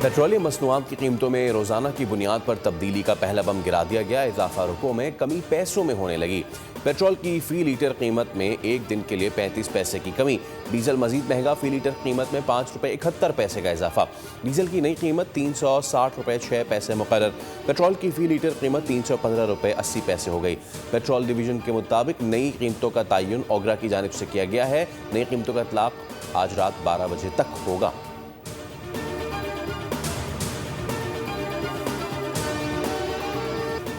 Petroleum मसनूआत की कीमतों में रोजाना की बुनियाद पर तब्दीली का पहला बम गिरा दिया गया। इजाफा रुपयों में कमी पैसों में होने लगी। पेट्रोल की फी लीटर कीमत में एक दिन के लिए 35 पैसे की कमी। डीजल मजीद महंगा, फी लीटर कीमत में ₹5.71 का इजाफा। डीजल की नई कीमत ₹360.06 मुकर्रर। पेट्रोल की फी लीटर कीमत ₹315.80 हो गई। पेट्रोल डिवीजन के मुताबिक नई कीमतों का तयन ओगरा की जानिब से किया गया है। नई कीमतों का इतलाक आज रात 12 बजे तक होगा।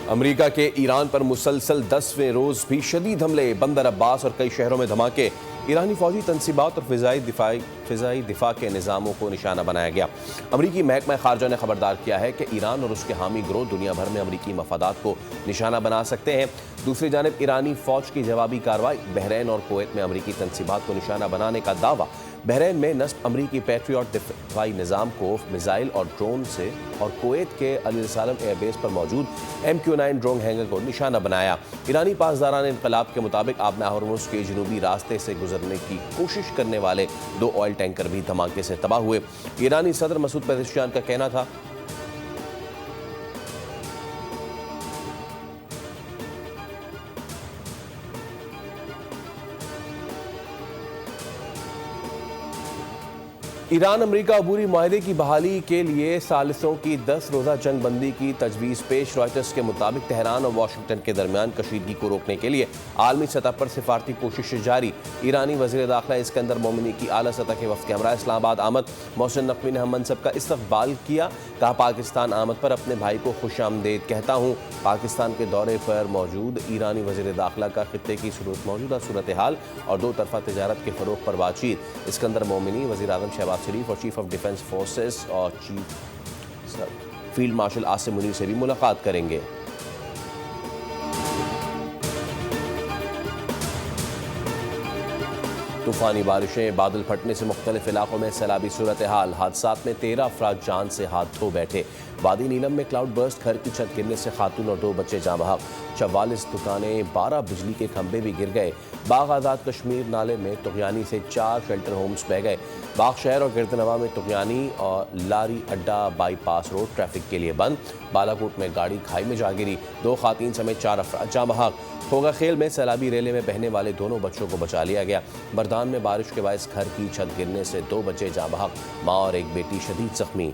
अमेरिका के ईरान पर मुसलसल 10वें रोज भी शदीद हमले, बंदर अब्बास और कई शहरों में धमाके। ईरानी फौजी तनसीबात और फ़िज़ाई दिफा के निज़ामों को निशाना बनाया गया। अमरीकी महकमा खारजा ने खबरदार किया है कि ईरान और उसके हामी गिरोह दुनिया भर में अमरीकी मफादात को निशाना बना सकते हैं। दूसरी जानिब ईरानी फ़ौज की जवाबी कार्रवाई। बहरीन और कुवैत में अमरीकी तनसीबात को निशाना बनाने का दावा। बहरीन में नस्ब अमरीकी पैट्रियट दिफाई निज़ाम को मिसाइल और ड्रोन से, और कुवैत के अल सालम एयरबेस पर मौजूद MQ-9 ड्रोन हैंगर को निशाना बनाया। ईरानी पासदारान इनकलाब के मुताबिक आबना हरमुज़ के जनूबी रास्ते से गुजरने की कोशिश करने वाले 2 ऑयल टैंकर भी धमाके से तबाह हुए। ईरानी सदर मसूद पेज़ेश्कियान का कहना था ईरान अमरीका अबूरी माहदे की बहाली के लिए सालिसों की 10 रोज़ा जंग बंदी की तजवीज़ पेश। रॉयटर्स के मुताबिक तेहरान और वाशिंगटन के दरमियान कशीदगी को रोकने के लिए आलमी सतह पर सिफारती कोशिशें जारी। ईरानी वज़ीर दाखिला इस्कंदर मोमिनी की आला सतह के वफ़द के हमरा इस्लामाबाद आमद। मोहसिन नकवी ने हम मनसब का इस्तक़बाल किया। कहा, पाकिस्तान आमद पर अपने भाई को खुशामदीद कहता हूँ। पाकिस्तान के दौरे पर मौजूद ईरानी वज़ीर दाखिला का खित्ते की मौजूदा सूरत हाल और 2 तरफ़ा तिजारत के फ़रोग़ पर बातचीत। इस्कंदर मोमिनी वज़ीर आज़म शहबाज शरीफ और चीफ ऑफ डिफेंस फोर्सेस और फील्ड मार्शल आसिम मुनीर से भी मुलाकात करेंगे। तूफानी बारिशें, बादल फटने से मुख्तलिफ इलाकों में सैलाबी सूरत हाल। हादसात में 13 अफराद जान से हाथ धो बैठे। वादी नीलम में क्लाउड बर्स्ट, घर की छत गिरने से खातून और 2 बच्चे जाँ बहक। 44 दुकानें, 12 बिजली के खंभे भी गिर गए। बाग आज़ाद कश्मीर नाले में तुग़यानी से 4 शेल्टर होम्स बह गए। बाग शहर और गिरदनवा में तुग़यानी और लारी अड्डा बाईपास रोड ट्रैफिक के लिए बंद। बालाकोट में गाड़ी खाई में जा गिरी, 2 ख़ातीन समेत 4 अफराद जाँ बहक। खोगा खेल में सैलाबी रेले में बहने वाले दोनों बच्चों को बचा लिया गया। बरदान में बारिश के बायस घर की छत गिरने से 2 बच्चे जाँ बहक, माँ और एक बेटी शदीद जख्मी।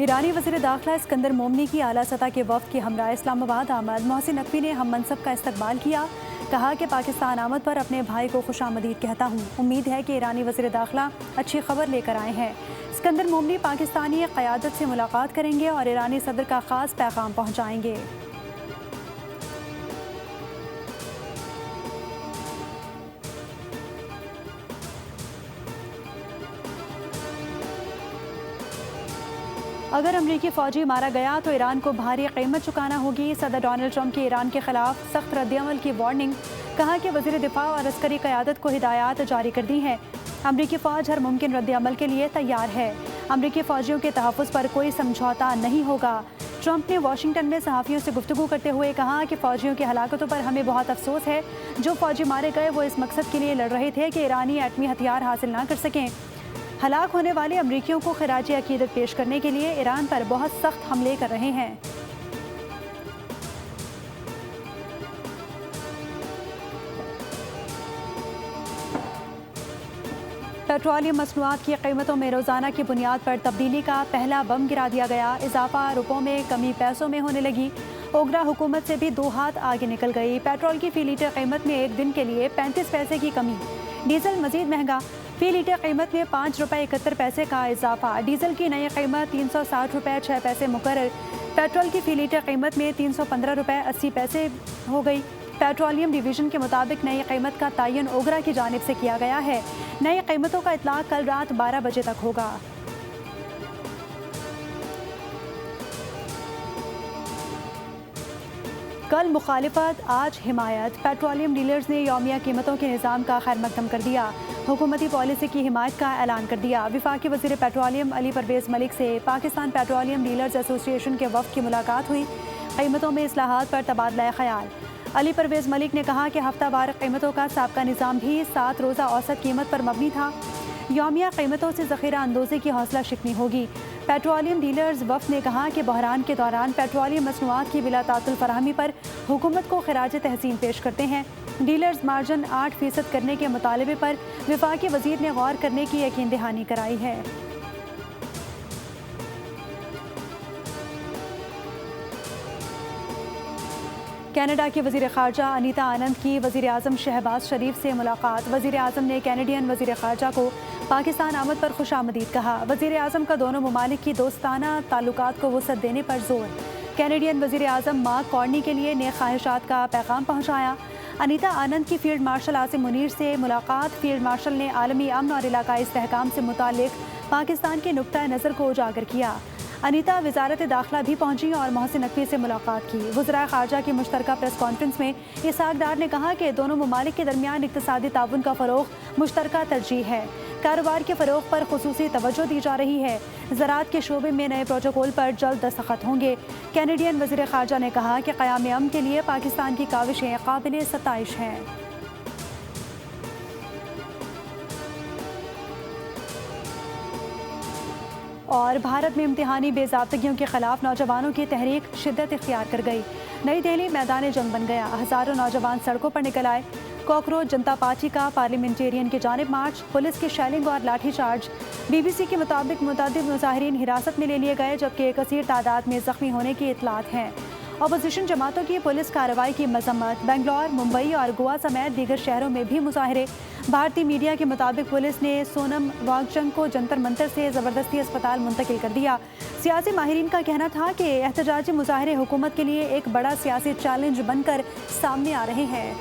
ईरानी वज़ीर दाखिला इस्कंदर मोमिनी की आला सतह के वफ़द के हमरा इस्लामाबाद आमद। मोहसिन नकवी ने हम मनसब का इस्तक़बाल किया। कहा कि पाकिस्तान आमद पर अपने भाई को खुशामदीद कहता हूँ। उम्मीद है कि ईरानी वज़ीर दाखिला अच्छी खबर लेकर आए हैं। इस्कंदर मोमिनी पाकिस्तानी क़यादत से मुलाकात करेंगे और ईरानी सदर का ख़ास पैगाम पहुँचाएंगे। अगर अमरीकी फ़ौजी मारा गया तो ईरान को भारी कीमत चुकाना होगी। सदर डोनाल्ड ट्रंप की ईरान के खिलाफ सख्त रद्दअमल की वार्निंग। कहा कि वज़ीर दिफा और अस्करी क़यादत को हिदायत जारी कर दी हैं। अमरीकी फ़ौज हर मुमकिन रद्दअमल के लिए तैयार है। अमरीकी फ़ौजियों के तहफ़्फ़ुज़ पर कोई समझौता नहीं होगा। ट्रंप ने वाशिंगटन में सहाफ़ियों से गुफ्तगू करते हुए कहा कि फ़ौजियों की हलाकतों पर हमें बहुत अफसोस है। जो फ़ौजी मारे गए वो इस मकसद के लिए लड़ रहे थे कि ईरानी एटमी हथियार हासिल ना कर सकें। हलाक होने वाले अमरीकियों को खिराज अकीदत पेश करने के लिए ईरान पर बहुत सख्त हमले कर रहे हैं। पेट्रोलियम मसनूआत की कीमतों में रोज़ाना की बुनियाद पर तब्दीली का पहला बम गिरा दिया गया। इजाफा रुपयों में, कमी पैसों में होने लगी। ओगरा हुकूमत से भी 2 हाथ आगे निकल गई। पेट्रोल की फ़ी लीटर कीमत में एक दिन के लिए 35 पैसे की कमी। डीजल मजीद महंगा, फ़ी लीटर कीमत में ₹5.71 का इजाफा। डीजल की नई कीमत ₹360.06 मुकर्रर। पेट्रोल की फ़ी लीटर कीमत में ₹315.80 हो गई। पेट्रोलियम डिवीज़न के मुताबिक नई कीमत का तयन ओगरा की जानिब से किया गया है। नई कीमतों का इतलाक कल रात 12 बजे तक होगा। कल मुखालिफत, आज हिमायत। पेट्रोलियम डीलर्स ने यौमिया कीमतों के निज़ाम का खैर मकदम कर दिया। हुकूमती पॉलिसी की हिमायत का ऐलान कर दिया। वफाकी वज़ीर पेट्रोलियम अली परवेज़ मलिक से पाकिस्तान पेट्रोलियम डीलर्स एसोसिएशन के वफ़द की मुलाकात हुई। कीमतों में इस्लाहात पर तबादला ख्याल। अली परवेज़ मलिक ने कहा कि हफ्तावार कीमतों का साबका निज़ाम भी 7 रोज़ा औसत कीमत पर मबनी था। یومیہ قیمتوں سے ذخیرہ اندوزی کی حوصلہ شکنی ہوگی۔ پیٹرولیم ڈیلرز وفد نے کہا کہ بحران کے دوران پیٹرولیم مصنوعات کی بلا تعطل فراہمی پر حکومت کو خراج تحسین پیش کرتے ہیں۔ ڈیلرز مارجن 8% کرنے کے مطالبے پر وفاقی وزیر نے غور کرنے کی یقین دہانی کرائی ہے۔ کینیڈا کی وزیر خارجہ انیتا آنند کی وزیر اعظم شہباز شریف سے ملاقات۔ وزیر اعظم نے کینیڈین وزیر خارجہ کو پاکستان آمد پر خوش آمدید کہا۔ وزیر اعظم کا دونوں ممالک کی دوستانہ تعلقات کو وسعت دینے پر زور۔ کینیڈین وزیر اعظم مارک کارنی کے لیے نیک خواہشات کا پیغام پہنچایا۔ انیتا آنند کی فیلڈ مارشل عاصم منیر سے ملاقات۔ فیلڈ مارشل نے عالمی امن اور علاقائی استحکام سے متعلق پاکستان کے نقطہ نظر کو اجاگر کیا۔ انیتا وزارت داخلہ بھی پہنچی اور محسن نقوی سے ملاقات کی۔ وزراء خارجہ کی مشترکہ پریس کانفرنس میں اسحاق ڈار نے کہا کہ دونوں ممالک کے درمیان اقتصادی تعاون کا فروغ مشترکہ ترجیح ہے۔ کاروبار کے فروغ پر خصوصی توجہ دی جا رہی ہے۔ زراعت کے شعبے میں نئے پروٹوکول پر جلد دستخط ہوں گے۔ کینیڈین وزیر خارجہ نے کہا کہ قیام امن کے لیے پاکستان کی کاوشیں قابل ستائش ہیں۔ اور بھارت میں امتحانی بے ضابطگیوں کے خلاف نوجوانوں کی تحریک شدت اختیار کر گئی۔ نئی دہلی میدان جنگ بن گیا۔ ہزاروں نوجوان سڑکوں پر نکل آئے۔ کاکروچ جنتا پارٹی کا پارلیمنٹیرین کی جانب مارچ، پولیس کی شیلنگ اور لاٹھی چارج۔ بی بی سی کے مطابق متعدد مظاہرین حراست میں لے لیے گئے جبکہ کثیر تعداد میں زخمی ہونے کی اطلاعات ہیں۔ اپوزیشن جماعتوں کی پولیس کارروائی کی مذمت۔ بنگلور، ممبئی اور گوا سمیت دیگر شہروں میں بھی مظاہرے۔ بھارتی میڈیا کے مطابق پولیس نے سونم واگچنگ کو جنتر منتر سے زبردستی اسپتال منتقل کر دیا۔ سیاسی ماہرین کا کہنا تھا کہ احتجاجی مظاہرے حکومت کے لیے ایک بڑا سیاسی چیلنج بن کر سامنے آ رہے ہیں۔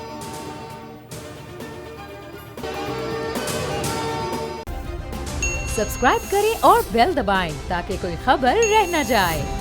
سبسکرائب کریں اور بیل دبائیں تاکہ کوئی خبر رہ نہ جائے۔